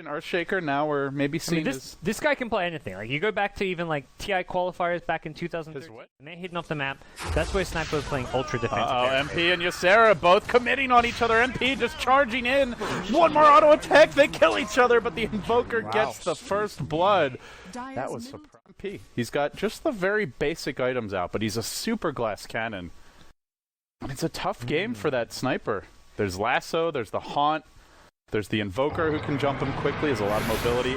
Earthshaker, now we're maybe seeing this guy can play anything. Like, you go back to even like TI qualifiers back in 2013, and they're hitting off the map. That's where Sniper was playing ultra defensive. MP and Ysera both committing on each other. MP just charging in. One more auto attack, they kill each other, but the Invoker gets the first blood. That was surprising. MP, he's got just the very basic items out, but he's a super glass cannon. And it's a tough game for that Sniper. There's Lasso, there's the Haunt, there's the Invoker who can jump him quickly, has a lot of mobility.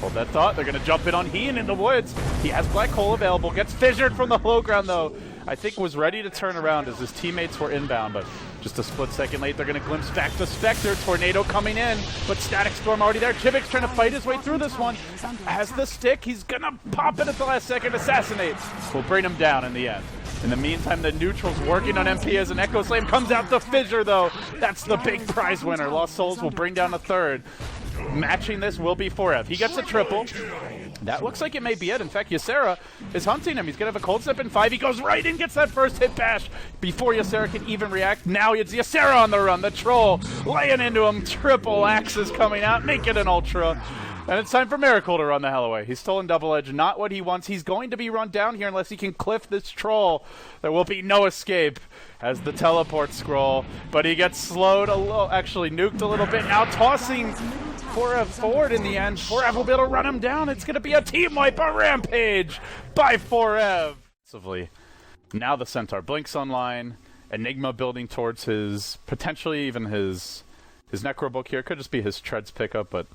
Hold that thought, they're going to jump in on Heen in the woods. He has Black Hole available, gets fissured from the low ground though. I think was ready to turn around as his teammates were inbound, but just a split second late, they're going to glimpse back to Spectre. Tornado coming in, but Static Storm already there. HOT6ix trying to fight his way through this one. Has the stick, he's going to pop it at the last second, assassinate. Will bring him down in the end. In the meantime, the neutral's working on MP as an Echo Slam comes out the fissure, though. That's the big prize winner. Lost Souls will bring down a third. Matching this will be 4F. He gets a triple. That looks like it may be it. In fact, Ysera is hunting him. He's going to have a cold step in 5. He goes right in, gets that first hit bash before Ysera can even react. Now it's Ysera on the run. The troll laying into him. Triple axes coming out, make it an ultra. And it's time for Miracle to run the hell away. He's stolen Double Edge, not what he wants. He's going to be run down here unless he can cliff this troll. There will be no escape as the teleport scroll, but he gets slowed a little, actually nuked a little bit. Now tossing 4F forward in the end. 4F will be able to run him down. It's going to be a team wipe, a rampage by 4F. Now the Centaur blinks online. Enigma building towards his, potentially even his Necrobook here. Could just be his Treads pickup, but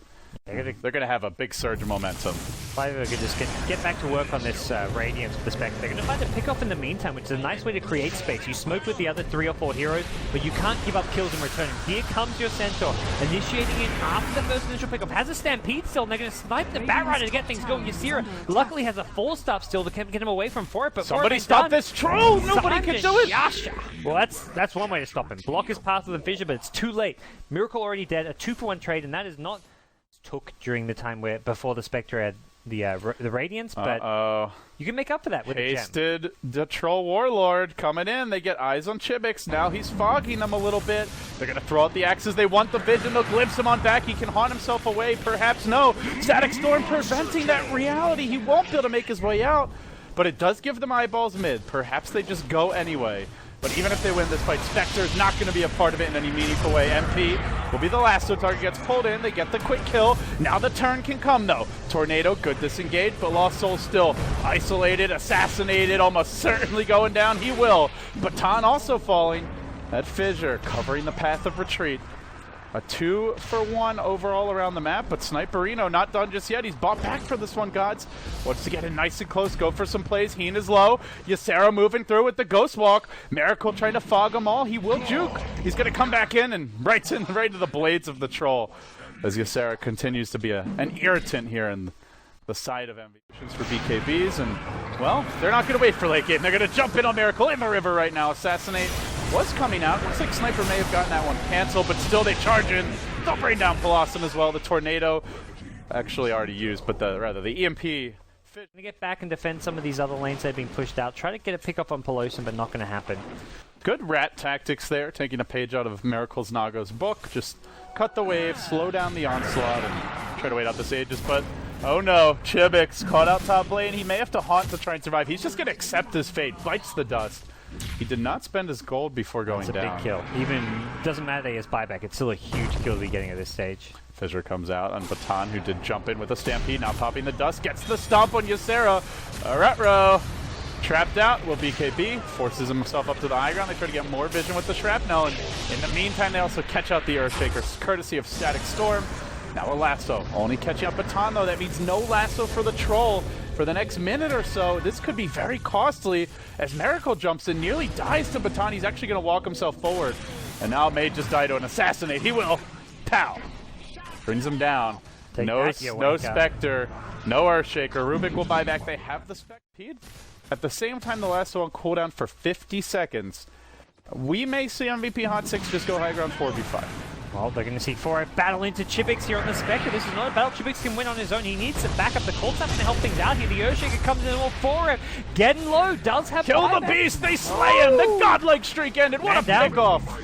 they're gonna have a big surge of momentum. Fiverr could just get back to work on this Radiance perspective. They're gonna find a pick off in the meantime, which is a nice way to create space. You smoke with the other 3 or 4 heroes, but you can't give up kills in return. Here comes your Centaur, initiating it after the first initial pickup. Has a Stampede still, and they're gonna snipe the Batrider to get things going. Ysera luckily has a 4-stop still to get him away from 4, but somebody stop this troll! Nobody can do it! Yasha. Well, that's one way to stop him. Block his path with a fissure, but it's too late. Miracle already dead, a 2-for-1 trade, and that is not took during the time where before the Spectre had the Radiance, but you can make up for that with a gem. Hasted the troll Warlord coming in. They get eyes on HOT6ix. Now he's fogging them a little bit. They're going to throw out the axes. They want the vision. They'll glimpse him on back. He can haunt himself away. Perhaps no. Static Storm preventing that reality. He won't be able to make his way out, but it does give them eyeballs mid. Perhaps they just go anyway. But even if they win this fight, Spectre's not going to be a part of it in any meaningful way. MP will be the last, so target gets pulled in. They get the quick kill. Now the turn can come, though. Tornado, good disengage, but Lost Soul still isolated, assassinated, almost certainly going down. He will. Baton also falling. That fissure covering the path of retreat. A 2-for-1 overall around the map, but Sniperino not done just yet. He's bought back for this one, Gods. Wants to get in nice and close, go for some plays. Heen is low. Ysera moving through with the Ghost Walk. Miracle trying to fog them all. He will juke. He's going to come back in and right to the blades of the troll as Ysera continues to be an irritant here in the side of ambitions for BKBs. And, well, they're not going to wait for late game. They're going to jump in on Miracle in the river right now. Assassinate was coming out. Looks like Sniper may have gotten that one canceled, but still they charge in. They'll bring down Blossom as well. The Tornado actually already used, but the EMP. Going to get back and defend some of these other lanes that have been pushed out. Try to get a pick up on Pelosin, but not going to happen. Good rat tactics there, taking a page out of Miracle's Nago's book. Just cut the wave, slow down the onslaught, and try to wait out the sages, but oh no, HOT6ix caught out top lane. He may have to haunt to try and survive. He's just going to accept his fate, bites the dust. He did not spend his gold before going down. That's a big kill. Even doesn't matter that he has buyback. It's still a huge kill to be getting at this stage. Fissure comes out on Baton, who did jump in with a Stampede. Now popping the dust, gets the stomp on Ysera. Retro trapped out. Will BKB forces himself up to the high ground. They try to get more vision with the shrapnel, and in the meantime, they also catch out the Earthshaker, courtesy of Static Storm. Now a lasso. Only catching up Baton, though. That means no lasso for the troll for the next minute or so. This could be very costly as Miracle jumps in, nearly dies to Baton. He's actually going to walk himself forward. And now may just die to an assassinate. He will. Pow. Brings him down. No Spectre. No Earthshaker. Rubick will buy back. They have the Spectre. At the same time, the lasso on cooldown for 50 seconds. We may see MVP HOT6ix just go high ground 4v5. Well, they're going to see 4F battle into HOT6ix here on the Spectre. This is not a battle HOT6ix can win on his own. He needs to back up. The cold snap's going to help things out here. The Earthshaker comes in all 4F. Getting low. Does have kill the beast. They slay him. The godlike streak ended. What a pick off.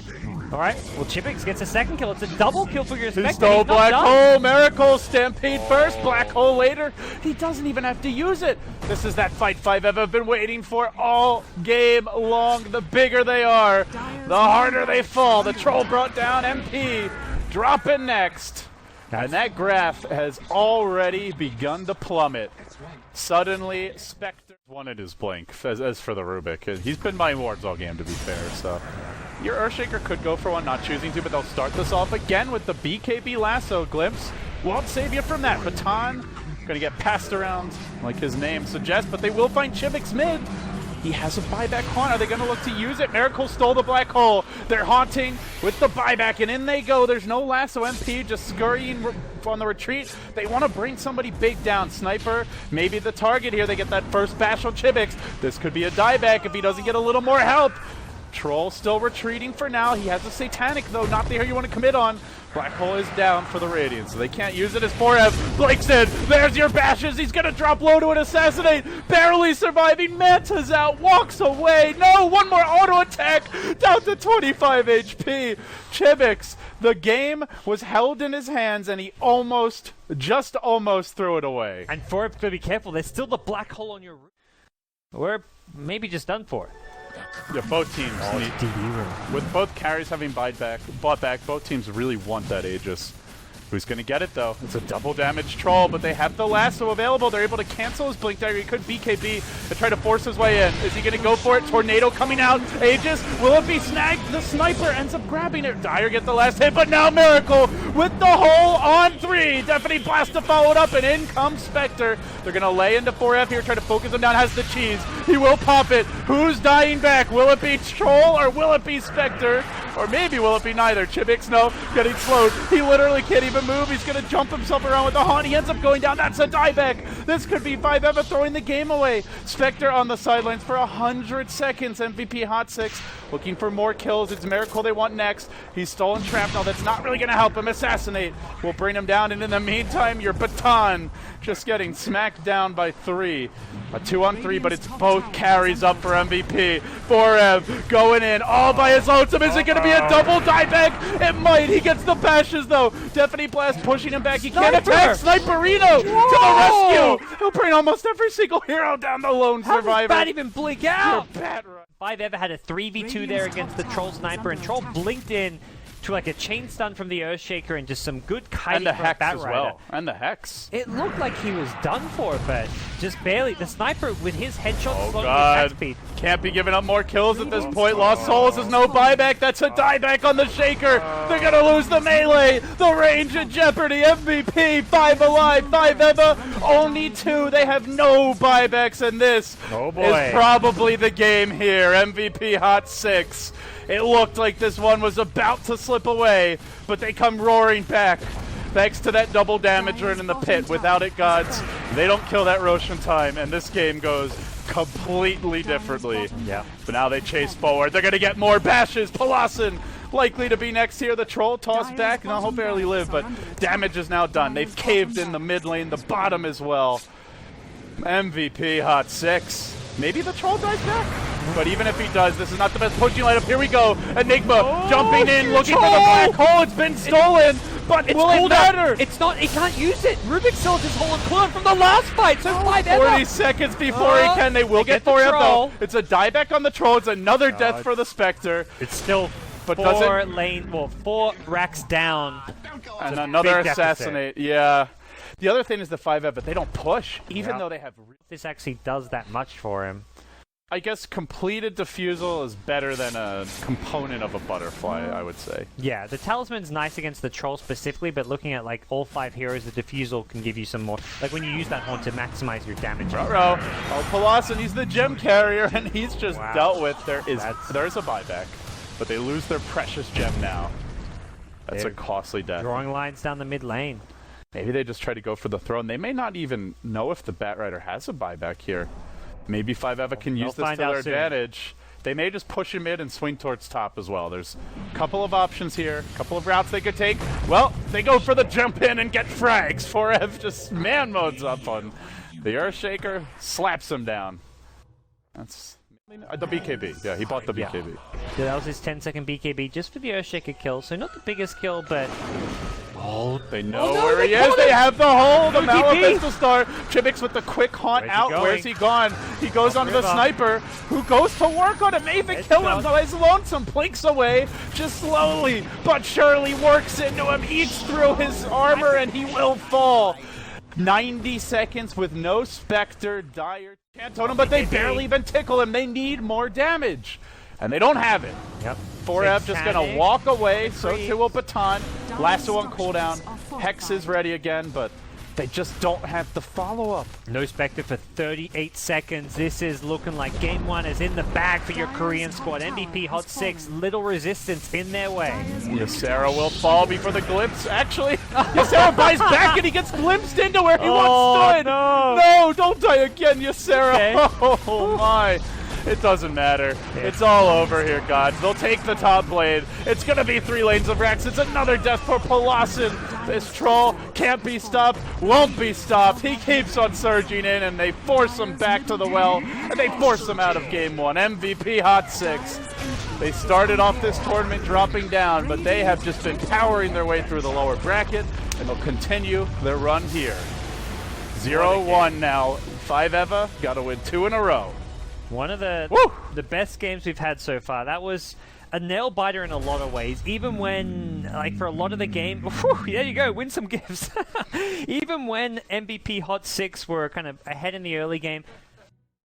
Alright, well HOT6ix gets a second kill. It's a double kill for your Spectre. He stole Black Hole, Miracle, Stampede first, Black Hole later. He doesn't even have to use it. This is that fight 5F have been waiting for all game long. The bigger they are, the harder they fall. The Troll brought down MP, dropping next. And that graph has already begun to plummet. Suddenly, Spectre wanted his blink, as for the Rubick. He's been buying wards all game, to be fair, so... Your Earthshaker could go for one, not choosing to, but they'll start this off again with the BKB lasso. Glimpse won't save you from that. Baton gonna get passed around like his name suggests, but they will find HOT6ix mid. He has a buyback haunt. Are they gonna look to use it? Miracle stole the Black Hole. They're haunting with the buyback, and in they go. There's no lasso. MP just scurrying on the retreat. They want to bring somebody big down. Sniper, maybe the target here. They get that first bash on HOT6ix. This could be a dieback if he doesn't get a little more help. Troll still retreating for now. He has a Satanic, though, not the hero you want to commit on. Black Hole is down for the Radiant, so they can't use it as 4F. Blake said, there's your bashes. He's going to drop low to an assassinate. Barely surviving. Manta's out, walks away. No, one more auto attack. Down to 25 HP. HOT6ix, the game was held in his hands, and he almost, just almost threw it away. And 4F, to be careful. There's still the Black Hole on your roof. We're maybe just done for. Yeah, both teams need, with both carries having bought back, both teams really want that Aegis. Who's going to get it, though? It's a double damage Troll, but they have the lasso available. They're able to cancel his Blink Dagger. He could BKB and try to force his way in. Is he going to go for it? Tornado coming out. Aegis, will it be snagged? The Sniper ends up grabbing it. Dire get the last hit, but now Miracle with the hole on 3. Definitely Blast to follow it up, and in comes Spectre. They're going to lay into 4F here, try to focus him down. Has the cheese. He will pop it. Who's dying back? Will it be Troll or will it be Spectre? Or maybe will it be neither? HOT6ix, no, getting slowed. He literally can't even move. He's going to jump himself around with the haunt. He ends up going down. That's a dieback. This could be 5F throwing the game away. Spectre on the sidelines for 100 seconds. MVP HOT6 looking for more kills. It's Miracle they want next. He's stolen Shrapnel. That's not really going to help him. Assassinate will bring him down. And in the meantime, your Baton just getting smacked down by 3. A 2-on-3, but it's both carries up for MVP. 4F going in all by his lonesome. Is it going to be a double dieback? It might. He gets the bashes, though. Definitely Blast pushing him back. He can't attack. Sniperino to the rescue. He'll bring almost every single hero down, the lone survivor. How does Bat even blink out? 5F had a 3v2 there against the Troll Sniper, and Troll blinked in to like a chain stun from the Earthshaker and just some good kiting from Batrider. As well. And the Hex. It looked like he was done for, but just barely. The Sniper with his headshot slowing his God. attack speed. Can't be giving up more kills at this point. Lost Souls is no buyback. That's a dieback on the Shaker. They're going to lose the melee. The range in jeopardy. MVP, 5 alive, 5 ever. Only 2. They have no buybacks, and this is probably the game here. MVP HOT6. It looked like this one was about to slip away, but they come roaring back. Thanks to that double damager in the pit. Without it, gods, they don't kill that Rosh in time, and this game goes completely differently. Yeah. But now they chase forward. They're going to get more bashes. Palasin likely to be next here. The Troll tossed back. No, he'll barely live, but damage is now done. They've caved in the mid lane, the bottom as well. MVP HOT6. Maybe the Troll dies back? But even if he does, this is not the best poaching lineup. Here we go. Enigma jumping in, looking for the Black Hole. It's been stolen, but will it matter? It's not. He can't use it. Rubick still has his hole and clone from the last fight. So 40 seconds before he can. They will get 4F though. It's a dieback on the Troll. It's another death for the Spectre. It's still but 4 racks down. And another assassinate. Yeah. The other thing is the 5F, but they don't push, even though they have... This actually does that much for him. I guess completed Diffusal is better than a component of a Butterfly, I would say. Yeah, the Talisman's nice against the Troll specifically, but looking at like all 5 heroes, the Diffusal can give you some more... Like when you use that horn to maximize your damage. Oh, Palasin, he's the gem carrier, and he's just dealt with. There's a buyback, but they lose their precious gem now. That's a costly death. Drawing lines down the mid lane. Maybe they just try to go for the throne. They may not even know if the Batrider has a buyback here. Maybe 5Eva can use this to their advantage. They may just push him in and swing towards top as well. There's a couple of options here, a couple of routes they could take. Well, they go for the jump in and get frags. 4F just man modes up on the Earthshaker, slaps him down. That's The BKB. Yeah, he bought the BKB. So that was his 10-second BKB just for the Earthshaker kill. So not the biggest kill, but... Oh, they know where he is. They have the hole. The Malapistol Star. HOT6ix with the quick haunt out. Where's he gone? He goes onto the sniper, who goes to work on him. May even kill him, though he's lonesome. Blinks away, just slowly but surely works into him, eats through his armor, and he will fall. 90 seconds with no Spectre. Dire can't totem him, but they barely even tickle him. They need more damage, and they don't have it. Yep. 4F just gonna walk away, so too will Baton. Lasso on cooldown. Hex is ready again, but they just don't have the follow-up. No Spectre for 38 seconds. This is looking like game one is in the bag for your Korean squad. MVP HOT6ix, little resistance in their way. Ysera will fall before the glimpse. Actually, Ysera buys back and he gets glimpsed into where he once stood. No, don't die again, Ysera. Okay. Oh my. It doesn't matter. It's all over here, gods. They'll take the top blade. It's going to be 3 lanes of Rex. It's another death for Polasin. This troll can't be stopped, won't be stopped. He keeps on surging in, and they force him back to the well, and they force him out of game one. MVP HOT6ix. They started off this tournament dropping down, but they have just been powering their way through the lower bracket, and they'll continue their run here. 0-1 now. 5 Eva, got to win 2 in a row. One of the best games we've had so far. That was a nail-biter in a lot of ways. Even when, like, for a lot of the game... there you go, win some gifts. Even when MVP HOT6ix were kind of ahead in the early game,